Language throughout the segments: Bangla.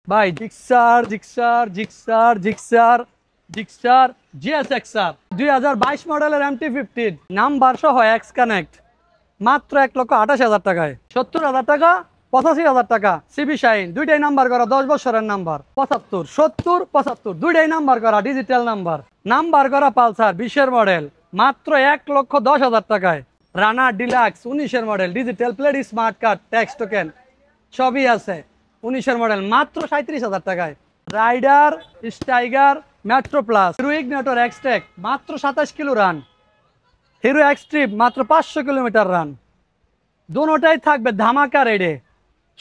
ভাই Gixxer Gixxer Gixxer Gixxer Gixxer GSX-R 2022 মডেলের MT-15 নাম্বার সহ এক্স কানেক্ট মাত্র 1,28,000 টাকায়। 70,000 টাকা, 85,000 টাকা। সিবি শাইন দুইটাই নাম্বার করা, 10 বছরের নাম্বার। 75, 70, 75 দুইটাই নাম্বার করা, ডিজিটাল নাম্বার। নাম্বার করা পালসার 20-এর মডেল মাত্র 1,10,000 টাকায়। রানা ডিলাক্স 19-এর model, digital plate, smart card, tax token সবই আছে। 19-এর মডেল মাত্র 37,000 টাকায়। রাইডার, স্টাইগার, metro plus, hero ignitor xtec মাত্র 27 কিলো রান। হিরো এক্সট্রিম মাত্র 500 কিলোমিটার রান। দুটোটাই থাকবে ধামাকা রেডে,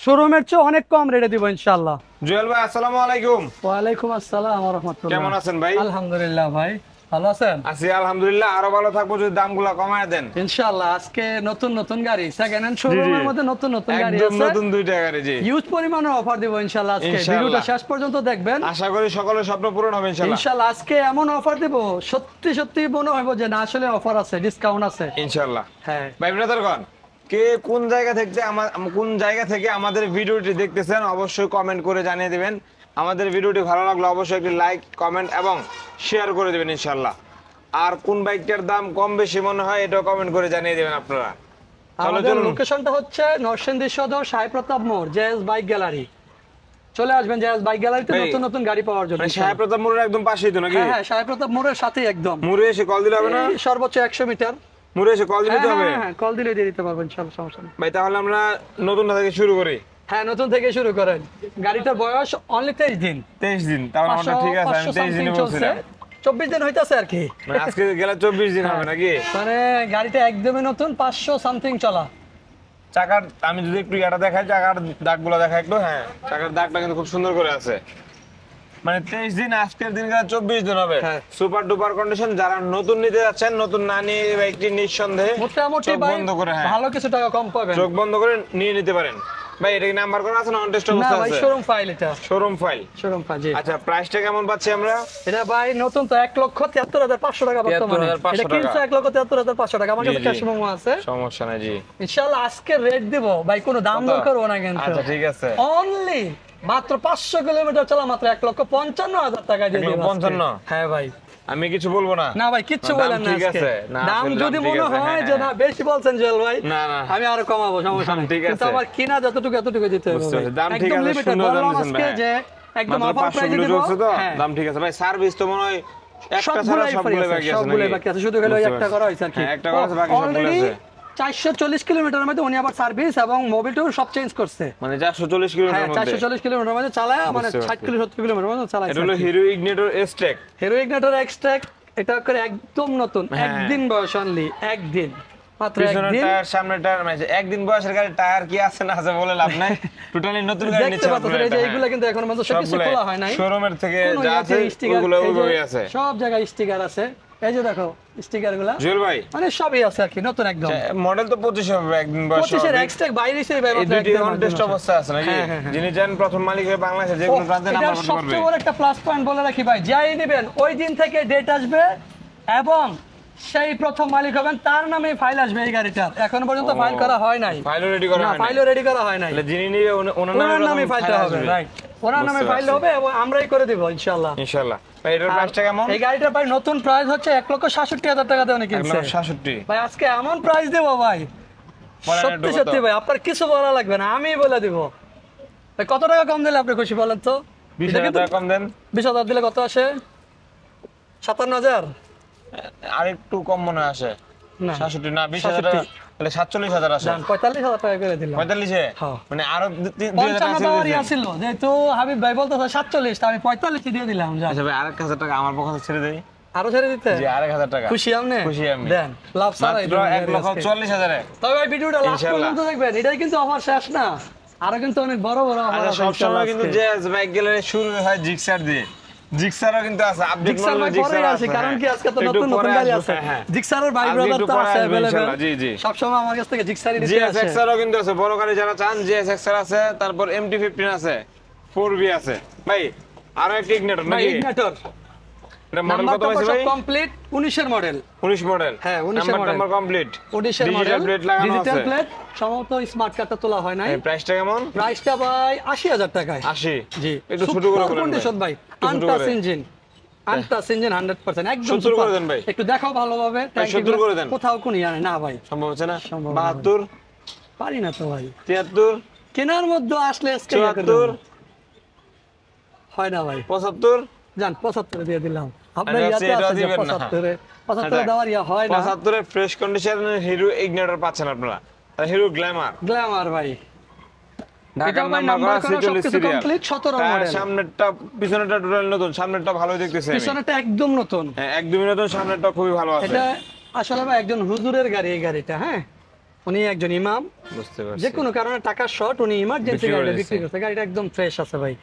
শোরুমের চেয়ে অনেক কম রেটে দিব ইনশাআল্লাহ। জুয়েল ভাই আসসালামু আলাইকুম। ওয়া আলাইকুম আসসালাম ওয়া রাহমাতুল্লাহ। কেমন আছেন ভাই? আলহামদুলিল্লাহ ভাই, ভালো আছেন? আছি আলহামদুলিল্লাহ, আরো ভালো থাকবো যদি দামগুলো কমায় দেন ইনশাআল্লাহ। আজকে নতুন নতুন গাড়ি, সেকেন্ড হ্যান্ড শোরুমের মধ্যে নতুন নতুন গাড়ি আছে, একদম নতুন দুইটা গাড়ি। জি, হিউজ পরিমাণে অফার দিব ইনশাআল্লাহ। আজকে ভিডিওটা শেষ পর্যন্ত দেখবেন, আশা করি সকলের স্বপ্ন পূরণ হবে ইনশাআল্লাহ। ইনশাআল্লাহ আজকে এমন অফার দেব সত্যি সত্যি মনে হবে যে না আসলে অফার আছে, ডিসকাউন্ট আছে ইনশাআল্লাহ। হ্যাঁ ভাই ব্রাদারগণ, কে কোন জায়গা থেকে আমাদের ভিডিওটি দেখতেছেন অবশ্যই কমেন্ট করে জানিয়ে দিবেন। আমাদের ভিডিওটি ভালো লাগলে অবশ্যই একটি লাইক, কমেন্ট এবং শেয়ার করে দিবেন ইনশাআল্লাহ। আর কোন বাইকটার দাম কম বেশি মনে হয় এটাও কমেন্ট করে জানিয়ে দিবেন আপনারা। আমাদের লোকেশনটা হচ্ছে নরসিংদী সদর, সাই প্রতাপ মোড়, জেএস বাইক গ্যালারি। চলে আসবেন জেএস বাইক গ্যালারিতে নতুন নতুন গাড়ি পাওয়ার জন্য। সাই প্রতাপ মোড়ের একদম পাশেই তো নাকি? হ্যাঁ, সাই প্রতাপ মোড়ের সাথেই একদম। মোড়ে এসে কল দিলে হবে না? সর্বোচ্চ 100 মিটার। মোড়ে এসে কল দিতে হবে? হ্যাঁ, কল দিলে দিয়ে দিতে পারবেন, ইনশাআল্লাহ, সমস্যা নেই ভাই। তাহলে আমরা নতুনটা থেকে শুরু করি। হ্যাঁ, নতুন থেকে শুরু করেন। গাড়িটার বয়স অনলি 23 দিন। 23 দিন? তাহলে আমরা ঠিক আছে, আমি 23 দিনই বলছিলাম। 24 দিন হইতাছে আর কি, মানে আজকে গেলে 24 দিন হবে নাকি? মানে গাড়িটা একদমই নতুন, 500 সামথিং চলা। চাকার আমি যদি একটু এটা দেখাই, চাকার দাগগুলো দেখাই একটু। হ্যাঁ, চাকার দাগটা কিন্তু খুব সুন্দর করে আছে। মানে 23 দিন, আজকের দিন গেলে 24 দিন হবে। Super duper condition. যারা নতুন নিতে যাচ্ছেন, নতুন না নিয়ে বাইকটি নিঃসন্দেহে মোটামুটি বন্ধ করে, হ্যাঁ ভালো কিছু টাকা কম পাবেন, চোখ বন্ধ করে নিয়ে নিতে পারেন। ভাই এটা কি নাম্বার করা আছে না অন টেস্ট অবস্থা আছে? না ভাই, শোরুম ফাইল। এটা শোরুম ফাইল। শোরুম ফাইল, জি। আচ্ছা, প্রাইসটা কেমন পাচ্ছি আমরা? এটা ভাই নতুন তো 1,73,500 টাকা বর্তমানে। এটা কিনছে 1,73,500 টাকা। আমার কাছে ক্যাশ মেমো আছে, সমস্যা নাই। জি, ইনশাআল্লাহ আজকে রেট দিব ভাই, কোনো দাম দর করব না কিন্তু। আচ্ছা ঠিক আছে। অনলি মাত্র 500 কিলোমিটার চলা, মাত্র 1,55,000 টাকা দিয়ে দিব। 1,55,000? হ্যাঁ ভাই, আমি কিছু বলবো না। না ভাই, কিচ্ছু বলেন না। ঠিক আছে, দাম যদি মনে হয় যে না বেশি বলছেন জল ভাই, না না আমি আরো কমাবো, সমস্যা নেই। কিন্তু আমার কিনা যতটুকু এতটুকু দিতে হবে। দাম ঠিক আছে, সুন্দর দাম দিবেন ভাই। যে একদম অফার প্রাইসে দিব। দাম ঠিক আছে ভাই। সার্ভিস তো মনে হয় একটা ছাড়া সবগুলো বাকি আছে। শুধু গেল একটা করা হইছে আর কি। একটা করা আছে, বাকি সবগুলো আছে। 440 কিলোমিটারের মধ্যে উনি আবার সার্ভিস এবং মোবিল টুর সব চেঞ্জ করছে। মানে 440 কিলোমিটার মধ্যে? 440 কিলোমিটার মধ্যে চালায়, মানে 60 কিলো 70 কিলোমিটার মধ্যে চালায়। এটা হলো হিরো ইগনিটর এক্সট্রেক। হিরো ইগনিটর এক্সট্রেক, এটা করে একদম নতুন, একদিন বয়স অনলি, একদিন মাত্র একদিন। টায়ার, সামনে টায়ার, মানে একদিন বয়সের গাড়ি টায়ার কি আছে না আছে বলে লাভ নাই। টোটালি নতুন গাড়ি নিচ্ছে আপনারা। এই যে এগুলা কিন্তু এখন পর্যন্ত সব কিছু খোলা হয় নাই, শোরুমের থেকে যা আছে ওগুলো ওইভাবেই আছে। সব জায়গায় স্টিকার আছে, এই যে দেখো স্টিকারগুলো। জুয়েল ভাই, মানে সবই আছে আর কি, নতুন একদম। মডেল তো 25 হবে, একদিন বয়স। 25 এর এক্সট্রাক বাইরে হিসেবে ভাই মাত্র একদম অন টেস্ট অবস্থা আছে নাকি? যিনি জানেন প্রথম মালিক হয়ে বাংলাদেশে যে কোনো প্রান্তে নাম্বার করতে পারবে। সবচেয়ে বড় একটা প্লাস পয়েন্ট বলে রাখি ভাই, যাই নেবেন ওই দিন থেকে ডেট আসবে এবং সেই প্রথম মালিক হবেন, তার নামে ফাইল আসবে এই গাড়িটার। এখন পর্যন্ত ফাইল করা হয় নাই, ফাইলও রেডি করা হয় না, ফাইলও রেডি করা হয় নাই। তাহলে যিনি নিবে ওনার নামে ফাইলটা হবে, রাইট, ওনার নামে ফাইল হবে এবং আমরাই করে দেব ইনশাআল্লাহ। ইনশাআল্লাহ। ভাই এটার প্রাইসটা কেমন? এই গাড়িটার ভাই নতুন প্রাইস হচ্ছে 1,67,000 টাকা দিয়ে কিনছে। 1,67,000 ভাই আজকে এমন প্রাইস দেব ভাই, সত্যি সত্যি ভাই আপনার কিছু বলা লাগবে না, আমি বলে দেব। ভাই কত টাকা কম দিলে আপনি খুশি বলেন তো? 20,000 টাকা কম দেন। 20,000 দিলে কত আসে? 57,000? আর একটু কম মনে আসে না, 67 না, 20,000 টাকা, তাহলে 47,000 আসে। 45,000 টাকা করে দিলাম। 45 এ? মানে আরো 2,000 টাকা ছিল, যেহেতু হাবিব ভাই বলতেছে 47, তা আমি 45 দিয়ে দিলাম। আচ্ছা ভাই, আর 1,000 টাকা আমার পকেটে ছেড়ে দেই। আরো ছেড়ে দিতে? জি, আর 1,000 টাকা। খুশি আপনি? খুশি আমি। দেন, লাভ ছাড়াই মাত্র 1,40,000 এ। তবে ভাই ভিডিওটা লাস্ট পর্যন্ত দেখবেন, এটাই কিন্তু অফার শেষ না, আরো কিন্তু অনেক বড় বড় অফার আছে। সব সময় কিন্তু জেএস বাইক গ্যালারি শুরু হয় জিক্সার দিয়ে। জিক্সারও কিন্তু আছে, আপডেট মডেল জিক্সার আছে। কারণ কি আজকে তো নতুন নতুন গাড়ি আছে, জিক্সারের ভাই ব্রাদার তো আছে अवेलेबल। জি জি, সব সময় আমার কাছ থেকে জিক্সারই নিতে আসে। জিএসএক্সআরও কিন্তু আছে, বড় গাড়ি যারা চান জিএসএক্সআর আছে, তারপর MT-15 আছে, 4B আছে। ভাই আরো একটা ইগনিটর নাকি? ইগনিটর এটা মডেল কত আছে ভাই? কমপ্লিট 19 এর মডেল। 19 মডেল। হ্যাঁ 19 এর মডেল। Number complete. 19 এর মডেল। ডিজিটাল প্লেট লাগানো আছে। ডিজিটাল প্লেট সম্ভবত স্মার্ট কার্ডটা তোলা হয় নাই। এই প্রাইসটা কেমন? প্রাইসটা ভাই 80,000 টাকায়। 80। জি একটু ছোট করে বলেন কন্ডিশন ভাই। Untouch engine. আনটাচ ইঞ্জিন 100% একদম 70 করে দেন ভাই। একটু দেখাও ভালোভাবে। 70 করে দেন। কোথাও কোনো জানে না ভাই। সম্ভব হচ্ছে না? সম্ভব না। 72 পারি না তো ভাই। 73 কেনার মধ্যে আসলে আজকে 74 হয় না ভাই। 75 জান 75 দিয়ে দিলাম। আপনার এটা ইয়াতে এটা আছে যে দিবেন না। 75 দেওয়ার ইয়া হয় না। 75 এর ফ্রেশ কন্ডিশনের হিরো ইগনিটর পাচ্ছেন আপনারা। আর হিরো গ্ল্যামার। গ্ল্যামার ভাই। ঢাকার ভাই নাম্বার করা 46 সবকিছু সিরিয়াল। Complete 17 model. সামনেরটা পিছনেরটা টোটাল নতুন, সামনেরটা ভালোই দেখতেছি আমি। পিছনেরটা একদম নতুন। হ্যাঁ একদমই নতুন, সামনেরটা খুবই ভালো আছে। এটা আসলে ভাই একজন হুজুরের গাড়ি এই গাড়িটা, হ্যাঁ। উনি একজন ইমাম, বুঝতে পারছি। যে কোনো কারণে টাকা শর্ট, উনি ইমার্জেন্সি বিক্রি করে গাড়িটা বিক্রি করছে। গাড়িটা একদম ফ্রেশ আছে ভাই,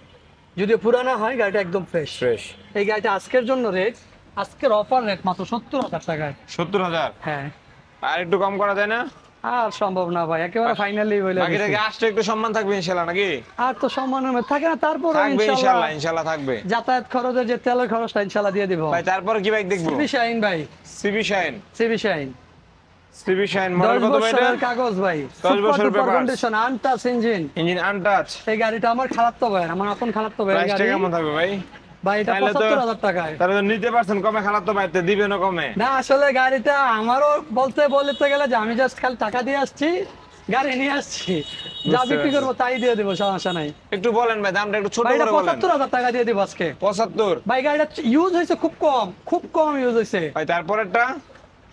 যদিও পুরানা হয়, গাড়িটা একদম ফ্রেশ। ফ্রেশ। এই গাড়িটা আজকের জন্য রেট, আজকের অফার রেট মাত্র 70,000 টাকায়। 70,000। হ্যাঁ আর একটু কম করা যায় না? আর সম্ভব না ভাই, একেবারে ফাইনালি বলে বাকি থেকে আসতে একটু সম্মান থাকবে ইনশাআল্লাহ নাকি? আর তো সম্মানের মধ্যে থাকে না, তারপর থাকবে ইনশাআল্লাহ, ইনশাআল্লাহ ইনশাআল্লাহ থাকবে। যাতায়াত খরচের যে তেলের খরচটা ইনশাআল্লাহ দিয়ে দিব ভাই তারপরে কি বাইক দেখবো? সিবি শাইন ভাই, CB Shine. CB Shine CB Shine model 10 কত ভাই এটা? বছরের কাগজ ভাই, 10 বছরের paper. Condition, untouch engine. Engine untouch. এই গাড়িটা আমার খালাতো ভাই, আমার আপন খালাতো ভাই প্রাইসটা গাড়ি কেমন থাকবে ভাই? ভাই। এটা তাহলে তো 75,000 টাকায়। তাহলে তো নিতে পারছেন কমে, খারাপ তো পাইতে দিবেন না কমে। না আসলে গাড়িটা আমারও বলতে গেলে যে আমি জাস্ট খালি টাকা দিয়ে আসছি, গাড়ি নিয়ে আসছি, যা বিক্রি করবো তাই দিয়ে দেবো, সমস্যা নাই। একটু বলেন ভাই দামটা একটু ছোট ভাই এটা করে বলেন। 75,000 টাকা দিয়ে দিব আজকে। 75। ভাই গাড়িটা ইউজ হয়েছে খুব কম, খুব কম ইউজ হয়েছে। ভাই তারপরেরটা?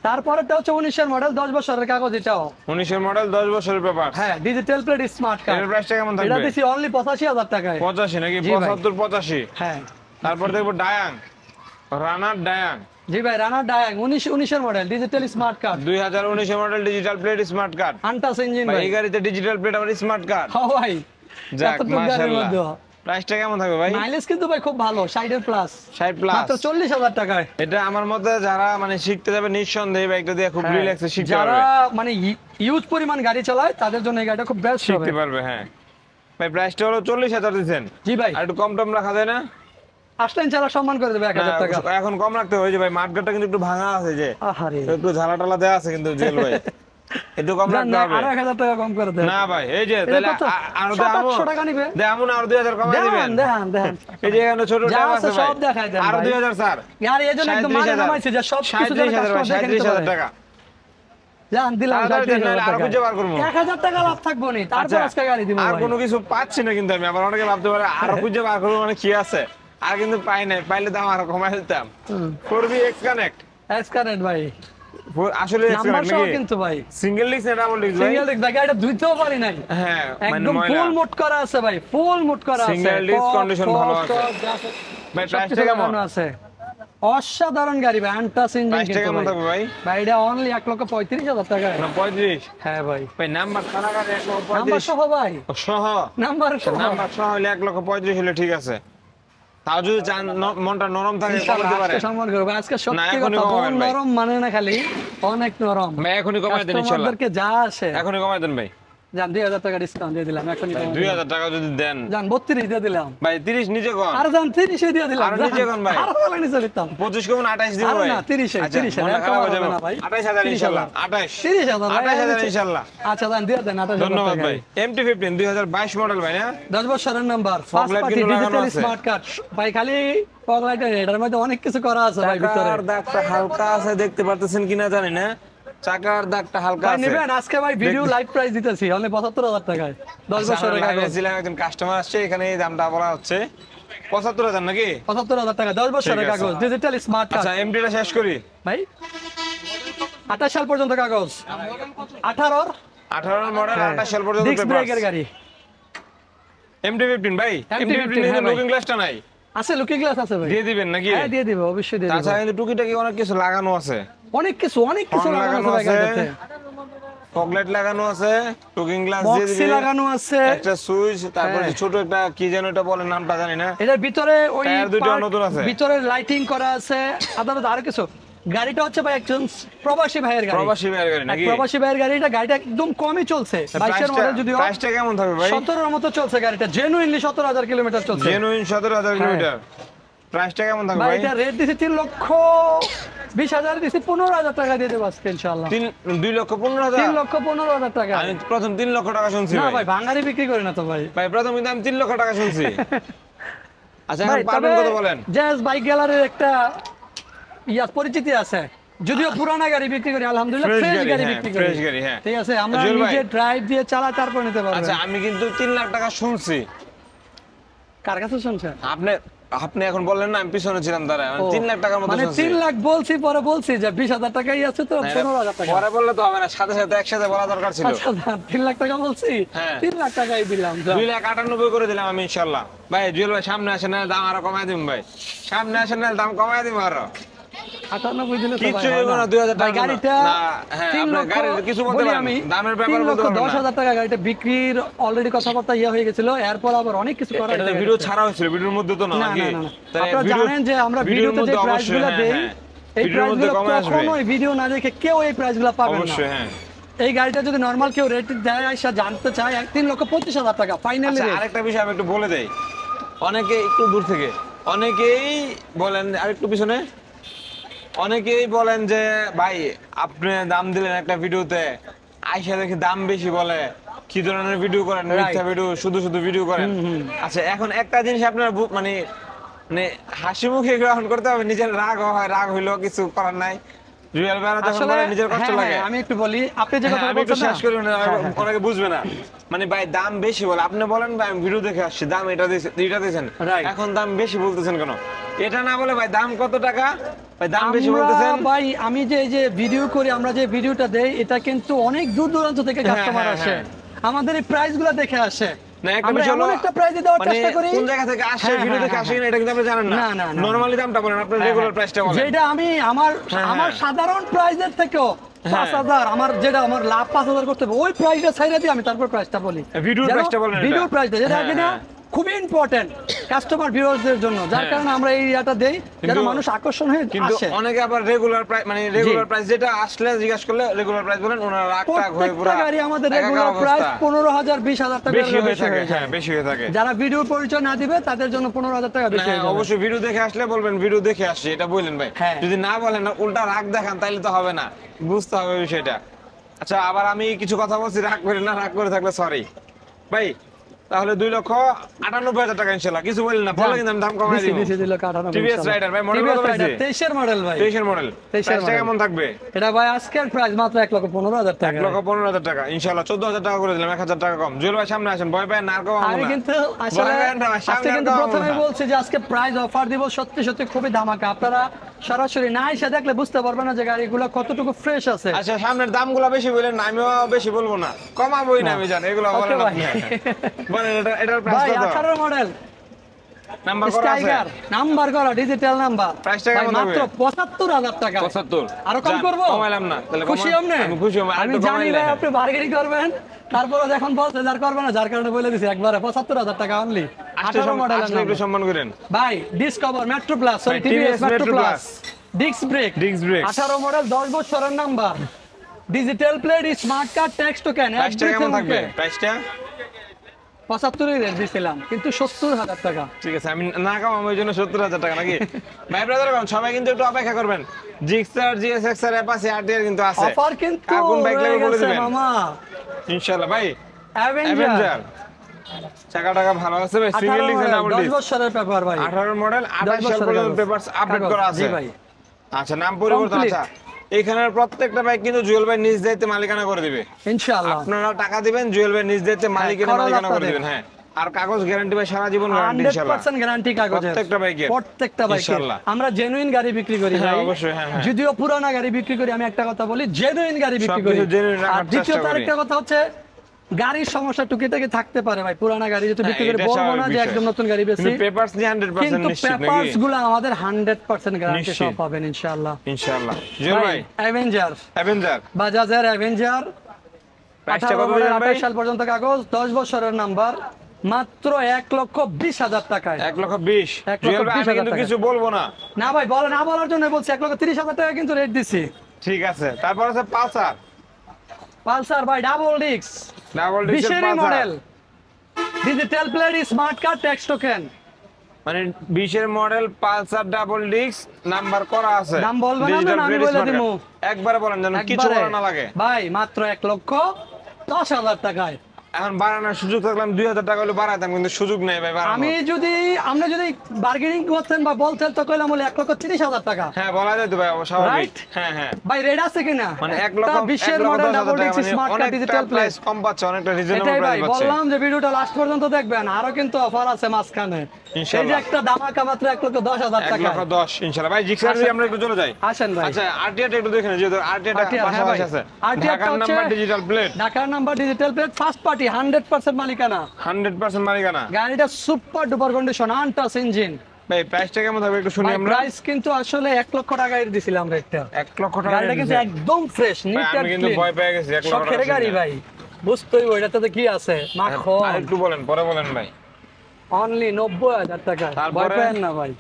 তারপরেটা হচ্ছে 19 এর মডেল, 10 বছরের কাগজ এটাও। 19 এর মডেল, 10 বছরের পেপার। হ্যাঁ ডিজিটাল প্লেট স্মার্ট কার্ড। এর প্রাইসটা কেমন এটা থাকবে? দিছি অনলি 85,000 টাকায়। 85 নাকি? জি ভাই। 75 85। হ্যাঁ তারপর দেখবো ডায়াং, রানার ডায়াং। জি ভাই, রানার ডায়াং 19 এর মডেল, ডিজিটাল স্মার্ট কার্ড, 2019 এর model, digital plate smart card. Untouch engine ভাই ভাই। এই গাড়িতে ডিজিটাল প্লেট আবার স্মার্ট কার্ড। হ্যাঁ ভাই, যাক এতটুকু গাড়ির মধ্যে। মাশাআল্লাহ। প্রাইসটা কেমন থাকবে ভাই? মাইলেজ কিন্তু ভাই খুব ভালো, 60 এর প্লাস। 60 প্লাস। মাত্র 40,000 টাকায়। এটা আমার মতে যারা মানে শিখতে যাবে নিঃসন্দেহে বাইকটা দিয়ে খুব রিল্যাক্সে শিখতে যারা পারবে। মানে ইউজ পরিমাণ গাড়ি চালায় তাদের জন্য এই গাড়িটা খুব বেস্ট হবে। শিখতে পারবে হ্যাঁ। ভাই প্রাইসটা হলো 40,000 দিবেন। জি ভাই, আর একটু কম টম রাখা যায় না? আসলেন যারা সম্মান করে দেবে 1,000 টাকা। না, এখন কম রাখতে হবে যে ভাই মার্কেটটা কিন্তু একটু ভাঙা আছে, যে আহারে একটু ঝালা টালা দেয়া আছে কিন্তু জেল ভাই। একটু কম জান রাখতে না, হবে। আরো 1,000 টাকা কম করে দেবে। না ভাই এই যে এটা তাহলে কত? আরো 700-800 টাকা নিবে। দেখামু না, আরো 2,000 কমাই দিবেন। দেখান। এই যে এখানে ছোট যা ট্যাব আছে আছে ভাই, সব দেখাই দেন আরো ভাই। 2,000 স্যার। আর এই জন্য একদম মানে নামাইছে যে সব কিছু যেন 37,000 ভাই, কাস্টমার দেখে নিতে 37,000 পারে। টাকা। জান দিলাম তাড়াতাড়ি দেন, নাহলে 37,000 আরো টাকা। খুঁজে বার করবো। 1,000 টাকা লাভ থাকবো নি, তারপর আজকে গাড়ি দিব আর ভাই। কোনো কিছু পাচ্ছি না কিন্তু আমি, আবার অনেকে ভাবতে পারে আরো খুঁজে বার করবো মানে কি আছে, আর কিন্তু পাই নাই, পাইলে দাম আরো কমাই দিতাম। 4B X Connect এক্সকানেক্ট ভাই, আসলে X নাম্বার Connect সহ নাকি? কিন্তু ভাই। সিঙ্গেল ডিস্ক না ডাবল ডিস্ক ভাই? সিঙ্গেল ডিস্ক ভাই, গাড়িটা ধুইতেও পারি নাই। হ্যাঁ মানে একদম ময়লা। ফুল মোড করা আছে ভাই, ফুল মোড করা আছে। Single disc condition ভালো আছে। ভাই সবকিছু প্রাইসটা কেমন? লাগানো আছে। অসাধারণ গাড়ি ভাই, আনটাচ ইঞ্জিন প্রাইসটা কিন্তু কেমন ভাই। থাকবে ভাই? ভাই এটা অনলি 1,35,000 টাকায়। না 35। হ্যাঁ ভাই, ভাই নাম্বার কারাগারে নাম্বার 135 সহ ভাই, সহ। নাম্বার সহ। নাম্বার সহ হলে 1,35,000 হলে ঠিক আছে। তাও যদি চান মনটা নরম থাকে ইনশাআল্লাহ কমাতে পারে। আজকে সম্মান করবো। আজকে না, সত্যি এখনই কথা, কমাবেন মন ভাই। নরম মানে না, খালি অনেক নরম। ভাই এখনই কমাই দেন ইনশাআল্লাহ। কাস্টমারদেরকে যা আসে এখনই কমাই দেন ভাই। জান 2,000 টাকা ডিসকাউন্ট দিয়ে দিলাম এখনই। 2,000 টাকা যদি দেন জান 32 দিয়ে দিলাম। ভাই 30 নিচে কম। আর জান 30 দিয়ে দিলাম। আরো নিচে কোন ভাই? আরো ভালো নিচে দিতাম। 25 কমন 28 দিব আরো ভাই। না 30 আচ্ছা, 30 মনটা খারাপ হয়ে যাবে না ভাই। 28,000 ইনশাআল্লাহ। 28 30,000 ভাই। 28,000 ইনশাআল্লাহ। আচ্ছা জান দিয়ে দেন 28,000 ধন্যবাদ টাকা। ভাই। MT-15 2022 মডেল ভাই না? 10 বছরের number, Fog first light party কিন্তু লাগানো ডিজিটাল আছে। স্মার্ট কার্ড ভাই। খালি ফগ লাইটের এটার মধ্যে অনেক কিছু করা আছে ভাই ভিতরে। চাকার দাগটা হালকা আছে, দেখতে পারতেছেন কিনা জানি না। চাকার দাগটা হালকা ভাই আছে। নেবেন আজকে ভাই ভিডিও লাইভ প্রাইস দিতেছি অনলি 75,000 টাকায়। 10 বছরের লাইভে কাগজ ছিলাম, একজন কাস্টমার আসছে, এখানে এই দামটা বলা হচ্ছে 75,000 নাকি? 75,000 টাকা, 10 বছরের ঠিক আছে। কাগজ, ডিজিটাল স্মার্ট কার্ড আচ্ছা এমটিটা শেষ করি ভাই। 28 সাল পর্যন্ত কাগজ, 18 18 মডেল 28 সাল পর্যন্ত ডিস্ক ব্রেকের পেপারস। গাড়ি। MT-15 ভাই, MT-15 MT-15 হ্যাঁ ভাই। লুকিং গ্লাসটা নাই, আছে লুকিং গ্লাস আছে ভাই। দিয়ে দিবেন নাকি? হ্যাঁ দিয়ে দিব, অবশ্যই দিয়ে দিব। তাছাড়া কিন্তু টুকিটাকি অনেক কিছু লাগানো আছে, অনেক কিছু Horn লাগানো আছে ভাই গাড়িতে। ফগলাইট লাগানো আছে, টুকিং গ্লাস দিয়ে বক্সি দিবে, লাগানো আছে। একটা সুইচ, তারপর হ্যাঁ। ছোট একটা কি যেন এটা বলে, নামটা জানি না। এটার ভিতরে ওই টায়ার দুইটা part, নতুন আছে। ভিতরে লাইটিং করা আছে, আদালত আরো কিছু। গাড়িটা হচ্ছে ভাই একজন প্রবাসী ভাইয়ের গাড়ি। প্রবাসী ভাইয়ের গাড়ি নাকি? প্রবাসী ভাইয়ের গাড়ি। এটা গাড়িটা একদম কমই চলছে, 22 এর মডেল যদিও। প্রাইসটা কেমন থাকবে ভাই? 17 এর মতো চলছে গাড়িটা, জেনুইনলি 17,000 কিলোমিটার চলছে। Genuine 17,000 kilometre. প্রাইসটা কেমন থাকবে ভাই ভাই? এটা রেট দিছি 3,20,000 দিছি, 15,000 টাকা দিয়ে দেবো আজকে ইনশাআল্লাহ। 2,15,000 3,15,000 টাকা। আমি প্রথম 3 লক্ষ টাকা শুনছি না ভাই। ভাই ভাঙারি বিক্রি করি না তো ভাই। ভাই প্রথম কিন্তু আমি 3 লক্ষ টাকা শুনছি। আচ্ছা ভাই এখন পাবেন কত বলেন? জাজ বাইক গ্যালারির একটা পরিচিতি আছে, যদিও পুরানা গাড়ি বিক্রি করি আলহামদুলিল্লাহ, Fresh ফ্রেশ গাড়ি, গাড়ি হ্যাঁ, বিক্রি করি। fresh গাড়ি, হ্যাঁ। ঠিক আছে, আমরা জুয়েল ভাই। নিজে ড্রাইভ দিয়ে চালাই তারপর নিতে পারবেন। আচ্ছা আমি কিন্তু 3 লাখ টাকা শুনছি। কার কাছে শুনছেন? আপনি এখন বললেন না আমি পিছনে ছিলাম দাঁড়ায়, ও, 3 লাখ টাকার মতো মানে শুনছি। 3 লাখ বলছি, পরে বলছি যে 20,000 টাকাই আছে তো না, 15,000 টাকা। পরে বললে তো হবে না, সাথে সাথে একসাথে বলা দরকার ছিল। আচ্ছা 3 লাখ টাকা বলছি, হ্যাঁ। 3 লাখ টাকাই দিলাম। 2,98,000 করে দিলাম আমি ইনশাআল্লাহ। ভাই জুয়েল ভাই সামনে আসেন না, দাম আরো কমায় দিন ভাই। সামনে আসেন না, দাম কমায় দিন আরো। 98 দিলে তো ভাই কিছু হয় হইবো না, 2,000 ভাই টাকা গাড়িটা না, হ্যাঁ, 3 আপনার লক্ষ গাড়ির কিছু বলতে বলি পারেন, আমি, দামের ব্যাপারে 3 লক্ষ বলতে পারবেন না। 10,000 টাকা গাড়িটা বিক্রির অলরেডি কথাবার্তা হয়ে গেছিল, এরপর আবার অনেক কিছু করা এটা তো হয়েছে ভিডিও গাড়িতে। ছাড়া হয়েছিল, ভিডিওর মধ্যে তো না না নাকি? না না, তাহলে আপনারা ভিডিও- জানেন যে আমরা ভিডিওর ভিডিওতে যে মধ্যে প্রাইসগুলো অবশ্যই, দেই, হ্যাঁ, এই ভিডিওর মধ্যে প্রাইসগুলো কমে আসবে। কখনোই ভিডিও না দেখে কেউ এই প্রাইসগুলো পাবেন না। অবশ্যই, হ্যাঁ। এই গাড়িটা যদি নরমাল কেউ রেট দেয় আইসা জানতে চায় 3,25,000 টাকা ফাইনালি আচ্ছা রেট। আরেকটা বিষয় আমি একটু বলে দেই, অনেকে একটু দূর থেকে অনেকেই বলেন, আরেকটু পিছনে, অনেকেই বলেন যে ভাই আপনি দাম দিলেন একটা ভিডিওতে, আইসা দেখি দাম বেশি বলে, কি ধরনের ভিডিও করেন, Right. মিথ্যা ভিডিও, শুধু শুধু ভিডিও করেন। আচ্ছা এখন একটা জিনিস আপনার মানে মানে হাসি মুখে গ্রহণ করতে হবে, নিজের রাগ হয়, রাগ হইলো কিছু করার নাই। জুয়েল ভাইরা যখন আসলে বলে নিজের কষ্ট হ্যাঁ, লাগে। হ্যাঁ, আমি একটু বলি, আপনি যে হ্যাঁ, কথা আমি একটু বলছেন শেষ না, করি না, হ্যাঁ, হ্যাঁ। অনেকে বুঝবে না। মানে ভাই দাম বেশি বলে, আপনি বলেন ভাই আমি ভিডিও দেখে আসছি, দাম এটা দিয়েছেন, Right. এখন দাম বেশি বলতেছেন কেন? এটা না বলে ভাই দাম কত টাকা, ভাই দাম বেশি আমরা বলতেছেন। ভাই আমি যে এই যে ভিডিও করি, আমরা যে ভিডিওটা দেই, এটা কিন্তু অনেক দূর দূরান্ত থেকে হ্যাঁ, কাস্টমার হ্যাঁ, আসে, হ্যাঁ। আমাদের এই প্রাইস গুলো দেখে আসে। না একটা আমরা বিষয় হলো, এমন একটা প্রাইস দেওয়ার মানে চেষ্টা করি, কোন জায়গা থেকে আসে, হ্যাঁ, ভিডিও হ্যাঁ, দেখে হ্যাঁ, আসে কিনা এটা কিন্তু আপনি জানেন না। না, না, না। নরমালি দামটা বলেন, আপনার হ্যাঁ, রেগুলার হ্যাঁ। প্রাইসটা বলেন। যেটা আমি আমার হ্যাঁ, আমার হ্যাঁ। সাধারণ প্রাইসের থেকেও 5,000, আমার যেটা আমার লাভ 5,000 করতে হবে, ওই প্রাইসটা ছাইড়া দিয়ে আমি তারপর প্রাইসটা বলি। ভিডিওর যেন প্রাইসটা বলেন এটা। ভিডিওর প্রাইসটা যেটা হ্যাঁ, কিনা হ্যাঁ। খুবই ইম্পর্টেন্ট কাস্টমার ভিউয়ারদের জন্য, যার হ্যাঁ। কারণে আমরা এই ইয়াটা দেই যেন কিন্তু- মানুষ আকর্ষণ হয়ে কিন্তু আসে। অনেকে আবার রেগুলার প্রাইস, মানে রেগুলার প্রাইস যেটা আসলে জিজ্ঞাসা করলে রেগুলার প্রাইস বলেন, ওনারা রাগ টাগ হয়ে পুরো প্রত্যেকটা গাড়ি আমাদের একাকার রেগুলার অবস্থা। প্রাইস 15,000 20,000 টাকা বেশি হয়ে থাকে, হয়ে যায়। হ্যাঁ বেশি হয়ে থাকে। যারা ভিডিও পরিচয় না দিবে তাদের জন্য 15,000 টাকা বেশি হ্যাঁ, হয়ে যাবে। অবশ্যই ভিডিও দেখে আসলে বলবেন ভিডিও দেখে আসছি, এটা বললেন ভাই। হ্যাঁ। যদি না বলেন, না উল্টা রাগ দেখান, তাইলে তো হবে না, বুঝতে হবে বিষয়টা। আচ্ছা আবার আমি কিছু কথা বলছি, রাগ করে না, রাগ করে থাকলে সরি ভাই। তাহলে 2,98,000 টাকা ইনশাআল্লাহ, কিছু বললেন না, বলে কিন্তু আমি দাম কমাই দিব। দিছি দিল 98 TVS Rider ভাই, মডেল কত পাইছে? 23 এর মডেল ভাই, 23 এর মডেল, 23 এর প্রাইসটা model। কেমন থাকবে? এটা ভাই আজকের প্রাইস মাত্র 1,15,000 টাকা। 1,15,000 টাকা ইনশাআল্লাহ, 14,000 টাকা করে দিলাম, 1,000 টাকা কম। জুয়েল ভাই সামনে আসেন, ভয় পায় না, আর কম আমি কিন্তু আসলে আজকে কিন্তু প্রথমে বলছি যে আজকে প্রাইস অফার দিব, সত্যি সত্যি খুবই ধামাকা। আপনারা সরাসরি না এসে দেখলে বুঝতে পারবেন না যে গাড়িগুলো কতটুকু ফ্রেশ আছে। আচ্ছা সামনের দামগুলো বেশি বলেন না, আমিও বেশি বলবো না, কমাবোই না, আমি জানি এগুলো Okay বলেন ভাই। আপনি। বলেন এটার প্রাইস ভাই কত? 18 মডেল নাম্বার করা আছে? স্টাইগার, নাম্বার করা ডিজিটাল নাম্বার, প্রাইসটা ভাই কেমন মাত্র থাকবে? 75,000 টাকা। 75 আরো কম যান, করবো? কমাইলাম না, তাহলে খুশি কমান। আপনি? আমি খুশি, আমি জানি ভাই আপনি বার্গেনিং করবেন, তারপরে যখন বলতে যার করবেন না, যার কারণে বলে দিছি একবারে 75,000 টাকা অনলি। 18 মডেল আসলে একটু সম্মান করেন। ভাই ডিসকভার মেট্রো প্লাস, সরি ভাই, TVS TVS metro Metro plus, Plus। Disc brake, Disc brake। 18 model 10 বছরের number, digital plate, smart card, text token, প্রাইসটা কেমন থাকবে? প্রাইসটা 75 এর রেট দিছিলাম কিন্তু 70,000 টাকা। ঠিক আছে, আমি না কামাবো ওই জন্য 70,000 টাকা নাকি? ভাই ব্রাদার সবাই কিন্তু একটু অপেক্ষা করবেন, জিক্সার, জিএসএক্সআর, অ্যাপাচি, আরটিআর কিন্তু আছে। অফার কিন্তু কোন বাইক লাগবে বলে দিবেন মামা। ইনশাআল্লাহ। ভাই অ্যাভেঞ্জার অ্যাভেঞ্জার চাকা টাকা ভালো আছে ভাই, সিঙ্গেল ডিস্ক না ডাবল 10 ডিস্ক? বছরের পেপার ভাই, 18 মডেল, 28 সাল বছরের পর্যন্ত কাগজ। পেপারস আপডেট কাগজ, করা আছে। জি ভাই। আচ্ছা নাম পরিবর্তন। Complete। আচ্ছা এখানের প্রত্যেকটা বাইক কিন্তু জুয়েল ভাই নিজ দায়িত্বে মালিকানা করে দিবে। ইনশাআল্লাহ আপনারা টাকা দিবেন, জুয়েল ভাই নিজ দায়িত্বে খরচ মালিকানা করে আপনাদের। দিবেন। হ্যাঁ, আর কাগজ গ্যারান্টি ভাই সারা জীবন গ্যারান্টি ইনশাআল্লাহ। 100% গ্যারান্টি কাগজের প্রত্যেকটা বাইকের। প্রত্যেকটা বাইকের। ইনশাআল্লাহ। আমরা জেনুইন গাড়ি বিক্রি করি হ্যাঁ, ভাই, অবশ্যই, হ্যাঁ, হ্যাঁ। যদিও পুরানা গাড়ি বিক্রি করি, আমি একটা কথা বলি, জেনুইন গাড়ি বিক্রি করি। সবকিছু genuine রাখার আর দ্বিতীয়ত চেষ্টা করি। আরেকটা কথা হচ্ছে গাড়ির সমস্যা টুকিটাকি থাকতে পারে ভাই, পুরানা গাড়ি যেহেতু বিক্রি করে এটা বলবো স্বাভাবিক না যে বিষয়। একদম নতুন গাড়ি বেশি, কিন্তু পেপারস নিয়ে 100% কিন্তু নিশ্চিত নাকি? পেপারস গুলো আমাদের 100% গ্যারান্টি নিশ্চিত। সহ পাবেন ইনশাআল্লাহ। ইনশাআল্লাহ। জুয়েল ভাই অ্যাভেঞ্জার, অ্যাভেঞ্জার বাজাজের অ্যাভেঞ্জার, প্রাইসটা 18 কত মডেল, দিবেন ভাই? 28 সাল পর্যন্ত কাগজ, 10 বছরের নাম্বার, মাত্র 1,20,000 টাকায়। 1,20,000। 1,20,000 জুয়েল ভাই আমি কিন্তু টাকা। কিছু বলবো না। না ভাই বলে না বলার জন্য বলছি, 1,30,000 টাকা কিন্তু রেট দিছি। ঠিক আছে, তারপর আছে পালসার, পালসার ভাই ডাবল ডিস্ক, ডাবল ডিস্কের 20 Pulsar. Model, digital plate, smart card, text token, মানে 20 এর model Pulsar double disc number করা আছে। দাম বলবেন না, Digital আমি Plate বলে Smart দিমু। Card। একবারে বলেন যেন কিছু একবারে। বলা না লাগে। ভাই মাত্র 1,10,000 টাকায়। এখন বাড়ানোর সুযোগ থাকলাম 2000 টাকা হলে বাড়াইতাম, কিন্তু সুযোগ নেই ভাই বাড়ানোর। আপনি যদি বার্গেনিং করতেন বা বলতেন তো কইলাম বলে 1,30,000 টাকা। হ্যাঁ বলা যায় তো ভাই, স্বাভাবিক। Right? হ্যাঁ হ্যাঁ ভাই রেড আছে কিনা? মানে 1 লক্ষ 20 মডেল 10,000 ডাবল টাকা ডিস্ক মানে স্মার্ট কার্ড অনেকটা ডিজিটাল প্লেট। প্রাইস কম পাচ্ছে, অনেকটা রিজনেবল এটাই ভাই প্রাইস পাচ্ছে। বললাম যে ভিডিওটা লাস্ট পর্যন্ত দেখবেন, আরো কিন্তু অফার আছে মাঝখানে। এই যে ইনশাআল্লাহ। একটা ধামাকা মাত্র 1,10,000 1 টাকা। লক্ষ 10 ইনশাআল্লাহ। ভাই জিক্সার আসেন। আমরা একটু চলে যাই। আসেন ভাই। আচ্ছা আরটিআর একটু দেখেন, যেহেতু আরটিআর RTR, হ্যাঁ পাশাপাশি ভাই। আছে। RTR ঢাকার টা নাম্বার হচ্ছে ডিজিটাল প্লেট, ঢাকার number digital plate, first party 100% মালিকানা। 100% মালিকানা। গাড়িটা super duper condition, untouch engine. ভাই প্রাইসটা কেমন থাকবে একটু শুনি আমরা। প্রাইস কিন্তু আসলে 1 লক্ষ টাকায় দিছিলাম রেটটা। 1 লক্ষ টাকা গাড়িটা কিন্তু একদম ফ্রেশ, ভাই, নিট আমি এন্ড কিন্তু ক্লিন। ভয় পেয়ে গেছি 1 লক্ষ টাকা শখের গাড়ি শুনে। ভাই, বুঝতেই ওইটাতে কি আছে মাখন। আর একটু বলেন, পরে বলেন ভাই। অনলি 90,000 টাকা। তারপরে? ভয় পেন না ভাই,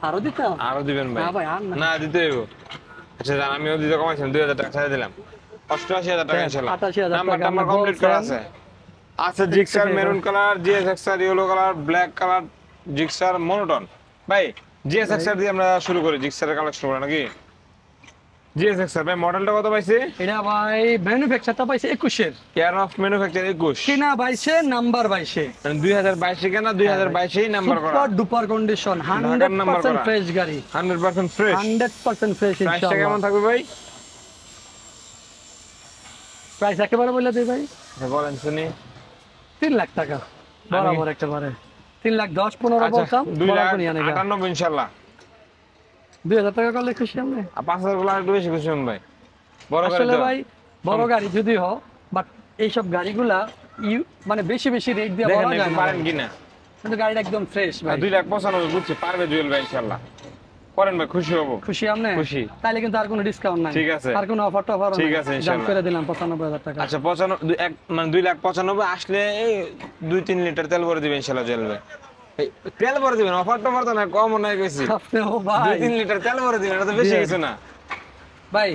আরো দিতাম। আরো দিবেন ভাই? না ভাই, আর না। না দিতে হইব। আচ্ছা জান, আমিও দিতে কমাইছিলাম, 2000 টাকা ছেড়ে দিলাম, 88,000 টাকা ইনশাআল্লাহ। 88,000 টাকা নাম্বার আমরা কমপ্লিট করা বলছেন। আছে। জিক্সার থেকে maroon colour, GSX-R yellow colour, black colour, Gixxer monotone. ভাই জিএসএক্সআর দিয়ে আমরা শুরু করি, জিক্সারের কালেকশন করে নাকি? জিএসএক্সআর ভাই মডেলটা কত পাইছে? এটা ভাই ম্যানুফ্যাকচারটা পাইছে 21 এর, কেয়ার অফ ম্যানুফ্যাকচার 21, কিনা 22 নাম্বার 22 মানে 2022 কেনা, 2022 নাম্বার করা, সুপার ডুপার কন্ডিশন, ঢাকার নাম্বার 100% করা। ফ্রেশ গাড়ি, 100% ফ্রেশ। 100% ফ্রেশ প্রাইসটা কেমন ইনশাআল্লাহ। থাকবে ভাই? প্রাইস একেবারে বলে দেই ভাই, আচ্ছা, বলেন শুনি। 3 লাখ টাকা বরাবর একেবারে। 3,10,15 আচ্ছা বলতাম, 2 লাখ বরাবর নিয়ে নেগা। 98 ইনশাআল্লাহ। 2,000 টাকা করলে খুশি আমরা। আর 5,000 গুলো একটু বেশি খুশি হন ভাই, বড় গাড়ি আসলে তো। ভাই বড় গাড়ি যদি হ, বাট এইসব গাড়িগুলা মানে বেশি বেশি রেট দিয়ে দেখেন বলা যায় একটু না পারেন ভাই। কিনা। কিন্তু গাড়িটা একদম ফ্রেশ ভাই। 2,95,000 বুঝছি, পারবে জুয়েল ভাই ইনশাআল্লাহ। করেন ভাই, খুশি হব। খুশি আপনি? খুশি। তাইলে কিন্তু আর কোনো ডিসকাউন্ট নাই। ঠিক আছে। আর কোনো অফার টফার ঠিক আছে, দাম ইনশাআল্লাহ। করে দিলাম 95,000 টাকা। আচ্ছা 95 মানে 2,95,000 আসলে 2-3 লিটার তেল ভরে দিবেন ইনশাআল্লাহ জুয়েল ভাই। এই তেল ভরে দিবেন, অফার টফার তো না, কম নাই কইছি। আপনি ও ভাই 2-3 লিটার তেল ভরে দিবেন, এটা তো বেশি কিছু না। ভাই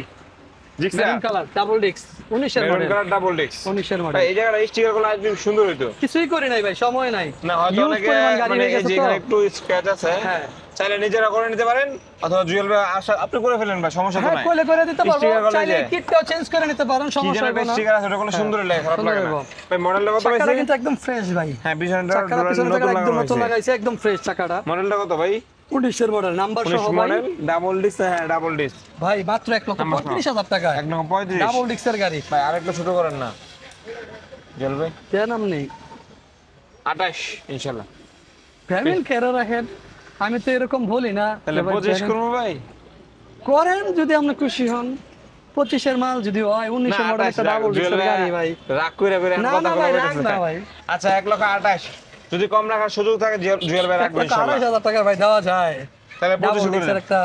Gixxer maroon colour double disc 19 এর maroon model, colour double disc. 19 এর ভাই মডেল। এই জায়গাটা স্টিকার গুলো একদম সুন্দর হইতো। কিছুই করি নাই ভাই, সময় নাই। না হয়তো Huge অনেকে পরিমাণ গাড়ি মানে হয়ে এই গেছে যে তো। এখানে একটু স্ক্র্যাচ আছে, হ্যাঁ। চাইলে নিজেরা করে নিতে পারেন, অথবা জুয়েল ভাই আসা আপনি করে ফেলেন ভাই, সমস্যা তো হ্যাঁ নাই। কোলে করে দিতে পারবো, স্টিকার গুলো চাইলে যে কিটটাও চেঞ্জ করে নিতে পারেন, কি সমস্যা যেন হবে না। স্টিকার আছে, ওটা কোনো সুন্দর লাগে, খারাপ সুন্দর লাগে না। হইবো। ভাই মডেলটা কত চাকাটা পাইছে? কিন্তু একদম ফ্রেশ ভাই। হ্যাঁ পিছনে চাকাটা পিছনে নতুন একদম নতুন লাগানো লাগাইছে, একদম ফ্রেশ চাকাটা। মডেলটা কত ভাই? 19 এর মডেল, নাম্বার সহ 19 ভাই। Model double disc. হ্যাঁ ডাবল ডিস্ক, ভাই মাত্র 1,35,000 টাকা। 1,35,000 ডাবল ডিস্কের গাড়ি। ভাই আরেকটা ছোট করেন না জুয়েল ভাই। কেন নাম নেই 28 ইনশাআল্লাহ। ফ্যামিলি কেয়ারে রাখেন, আমি তো এরকম বলি না। তাহলে যে ভাই 25 জানেন- করবো ভাই। করেন যদি আপনি খুশি হন। 25 এর মাল যদি হয়, 19 এর মডেল একটা ডাবল ডিস্কের গাড়ি ভাই। রাগ করে না কথা না ভাই, বলা রাখ হইতেছে। না ভাই। আচ্ছা 1,28,000 যদি কম রাখার সুযোগ থাকে জুয়েল ভাই রাখবেন ইনশাআল্লাহ। 28,000 টাকা ভাই দেওয়া যায়। তাহলে 25 ডাবল করে ডিস্কের দেন। একটা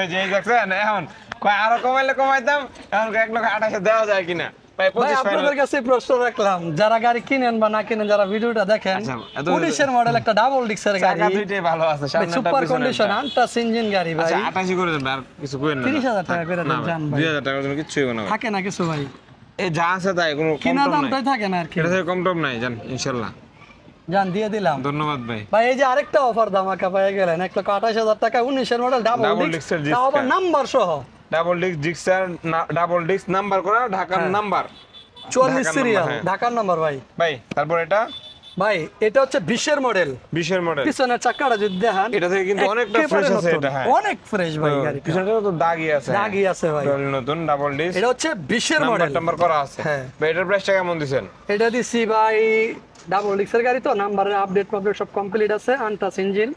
এই যে দেখছেন এখন কয় আরো কমাইলে কমাইতাম, এখন 1,28,000 দেওয়া যায় কিনা ভাই? ভাই 25 আপনাদের ফাইনাল। কাছে প্রশ্ন রাখলাম, যারা গাড়ি কিনেন বা না কিনেন, যারা ভিডিওটা দেখেন, আচ্ছা, এত 19 এর মডেল একটা ডাবল ডিস্কের গাড়ি, চাকা দুইটাই ভালো আছে, সামনেটা সুপার পিছনেরটা। কন্ডিশন, আনটাচ ইঞ্জিন গাড়ি ভাই। আচ্ছা 28 করে দেন ভাই, আর কিছু কইেন না। 30,000 টাকা করে না দেন, ভাই, জান ভাই। 2,000 টাকার জন্য কিচ্ছু হবে না ভাই। থাকে না কিছু ভাই, এই যা আছে তাই, কোনো কম কিনা টম নাই। দামটাই থাকে না আর কি। এটা থেকে কম টম নাই জান ইনশাআল্লাহ। জান দিয়ে দিলাম ধন্যবাদ ভাই। ভাই। এই যে আরেকটা অফার ধামাকা পেয়ে গেলেন, 1,28,000 টাকা, 19 এর model double Double disc, disc এর তাও আবার disc। নাম্বার সহ। Double disc Gixxer, double disc number করা, ঢাকার হ্যাঁ। নাম্বার 44 ঢাকার সিরিয়াল, নাম্বার, হ্যাঁ। ঢাকার নাম্বার ভাই। ভাই। তারপর এটা ভাই এটা হচ্ছে 20 এর মডেল, 20 এর মডেল। পিছনের চাকাটা যদি দেখেন, এটা থেকে কিন্তু অনেকটা একেবারে fresh আছে নতুন, এটা, হ্যাঁ। অনেক ফ্রেশ ভাই গাড়ি। পিছনটা তো দাগই আছে, দাগই আছে ভাই। নতুন ডাবল ডিস্ক, এটা হচ্ছে 20 এর নাম্বার মডেল। টাম্বার করা আছে। হ্যাঁ। ভাই এটার প্রাইসটা কেমন দিবেন? এটা দিছি ভাই, ডাবল ডিস্কের গাড়ি তো, নাম্বারের আপডেট পাবলিক সব কমপ্লিট আছে, আনটাচ ইঞ্জিন।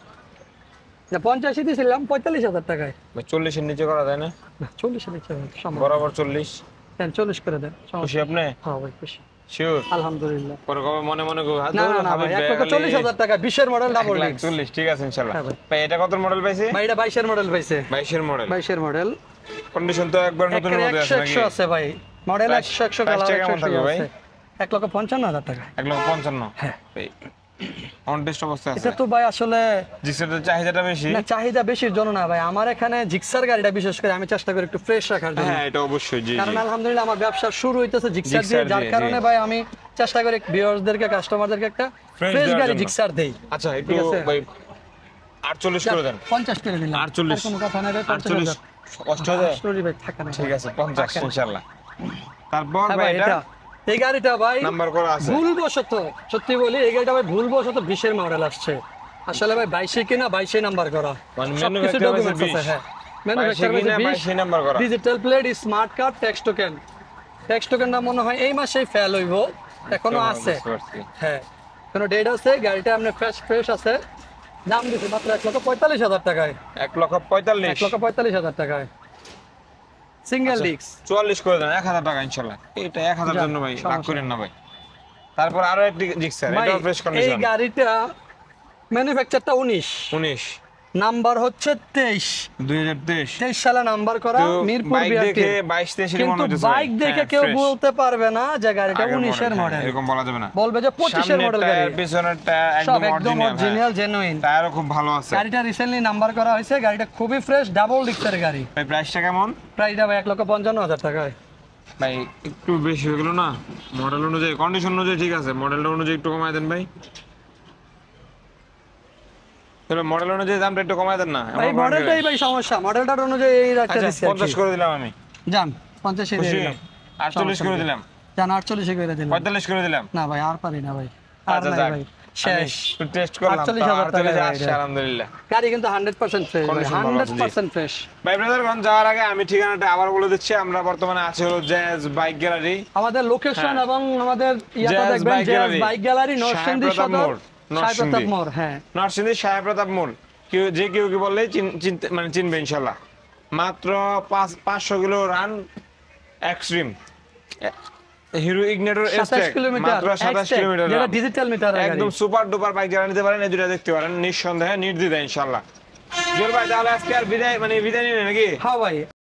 85 দিছিলাম 45,000 টাকায়। ভাই 40 এর নিচে করা যায় না? 40 এর নিচে সম্ভব। বরাবর 40। দেন 40 করে দেন, সমস্যা খুশি আপনি? নেই। হ্যাঁ ভাই খুশি, শিওর? আলহামদুলিল্লাহ। পরে কবে মনে মনে কই না না না ভাই, 1,40,000 টাকা 20 এর মডেল ডাবল ডিস্ক। 40 ঠিক আছে ইনশাআল্লাহ। হ্যাঁ ভাই। ভাই এটা কত মডেল পাইছে? ভাই এটা 22 এর মডেল পাইছে, 22 এর মডেল। 22 এর মডেল। কন্ডিশন তো একবার নতুন একেবারে মধ্যে আছে 100 নাকি? আছে ভাই, মডেল প্রাইস- 100 কালার প্রাইসটা কেমন 100 থাকবে ভাই? আছে। 1,55,000 টাকা। 1,55,000। হ্যাঁ। ভাই অন টেস্ট অবস্থা আছে। এটা তো ভাই আসলে জিক্সারের চাহিদাটা বেশি। না, চাহিদা বেশির জন্য না ভাই, আমার এখানে জিক্সার গাড়িটা বিশেষ করে আমি চেষ্টা করি একটু ফ্রেশ রাখার জন্য। হ্যাঁ এটা অবশ্যই, জি কারণ জি। আলহামদুলিল্লাহ আমার ব্যবসা শুরু হইতেছে জিক্সার দিয়ে, জিক্সার যার দিয়ে, কারণে জি। ভাই আমি চেষ্টা করি ভিউয়ারদেরকে, কাস্টমারদেরকে একটা Fresh ফ্রেশ দেওয়ার গাড়ি জন্য। জিক্সার দেই। আচ্ছা একটু ঠিক আছে। ভাই 48 করে দেন। 50 করে দিলাম। 48 আর কোনো কথা নাই ভাই, 48 50,000 কষ্ট হবে। সরি ভাই, থাকা না। ঠিক আছে 50 ইনশাআল্লাহ। তারপর হ্যাঁ ভাই ভাই, এটা এই গাড়িটা ভাই নাম্বার করা আছে। ভুলবশত, সত্যি বলি এই গাড়িটা ভাই ভুলবশত 20 এর মডেল আসছে। আসলে ভাই 22 কিনা 22 নাম্বার করা, মানে সবকিছু manufacturer documents হয়েছে আছে। 20 হ্যাঁ, ম্যানুফ্যাকচার 22 কিনা 22 নাম্বার করা। Digital plate, smart card, tax token. Tax টোকেনটা মনে হয় এই মাসেই ফেল হইব, এখনো আছে। বুঝতে পারছি। হ্যাঁ, কোনো ডেট আছে। গাড়িটা আপনার ফ্রেশ আছে। দাম দিচ্ছে মাত্র 1,45,000 টাকায়। 1,45,000 1,45,000 টাকায় সিঙ্গেল ডিস্ক। 44 করে দেন, 1000 টাকা ইনশাআল্লাহ। এটা 1000 জন্য ভাই রাগ করেন না ভাই। তারপর আরো একটি জিক্সার, ভাই, এটা ফ্রেশ এই কন্ডিশন। গাড়িটা ম্যানুফ্যাকচারটা 19, নাম্বার হচ্ছে 2023 23 সালে নাম্বার করা, তো মিরপুর বাইক বিআরটি। দেখে 22-23 এর মনে কিন্তু হচ্ছে বাইক দেখে কেউ বলতে পারবে না যে গাড়িটা 19 এর মডেল, এরকম বলা যাবে না। বলবে যে 25 এর মডেল গাড়ি। পিছনের টায়ার সব একদম একদম অরিজিনাল, অরিজিনাল জেনুইন। টায়ারও খুব ভালো আছে। গাড়িটা রিসেন্টলি নাম্বার করা হয়েছে, গাড়িটা খুবই ফ্রেশ, ডাবল ডিস্কের গাড়ি। ভাই প্রাইসটা কেমন? প্রাইসটা ভাই 1,55,000 টাকায়। ভাই একটু বেশি হয়ে গেল না? মডেল অনুযায়ী, কন্ডিশন অনুযায়ী ঠিক আছে, মডেলটা অনুযায়ী একটু কমায় দেন ভাই। তাহলে মডেল অনুযায়ী দামটা একটু কমায় দেন না। ভাই মডেলটাই ভাই সমস্যা, মডেলটার অনুযায়ী এই রাখতে আচ্ছা দিচ্ছি। 50 করে দিলাম আমি। জান 50 এ দিয়ে খুশি? দিলাম। 48 করে দিলাম। জান 48 এ করে দিলাম। 45 করে দিলাম। না ভাই, আর পারি না ভাই, আর আচ্ছা নাই যাক, ভাই, শেষ। একটু টেস্ট করলাম, 48,000 টাকা 48 ভাই আসছে এটা। আলহামদুলিল্লাহ। গাড়ি কিন্তু 100% ফ্রেশ, Condition ভালো আছে, জি। 100% ফ্রেশ। ভাই ব্রাদারগণ, যাওয়ার আগে আমি ঠিকানাটা আবার বলে দিচ্ছি। আমরা বর্তমানে আছি হলো জ্যাজ বাইক গ্যালারি, আমাদের লোকেশন হ্যাঁ। এবং আমাদের ইয়াটা জ্যাজ দেখবেন, bike jazz gallery, bike gallery, Narsingdi Shahpratap Sadar, মোড়, নরসিংদী। শাহপ্রতাপ মোড়। হ্যাঁ, নরসিংদী শাহপ্রতাপ মোড়। কেউ কি বললেই চিনতে মানে চিনবে ইনশাল্লাহ। মাত্র 500 kilo run extreme hero ignitor 27 kilometre, মাত্র 27 কিলোমিটার যেটা run। ডিজিটাল মিটার একদম সুপার ডুপার বাইক যারা নিতে পারেন, এই দুটো দেখতে পারেন নিঃসন্দেহে, নির্দ্বিধায় ইনশাল্লাহ। জোর ভাই, তাহলে আজকে আর বিদায় নিলেন নাকি? হ্যাঁ ভাই।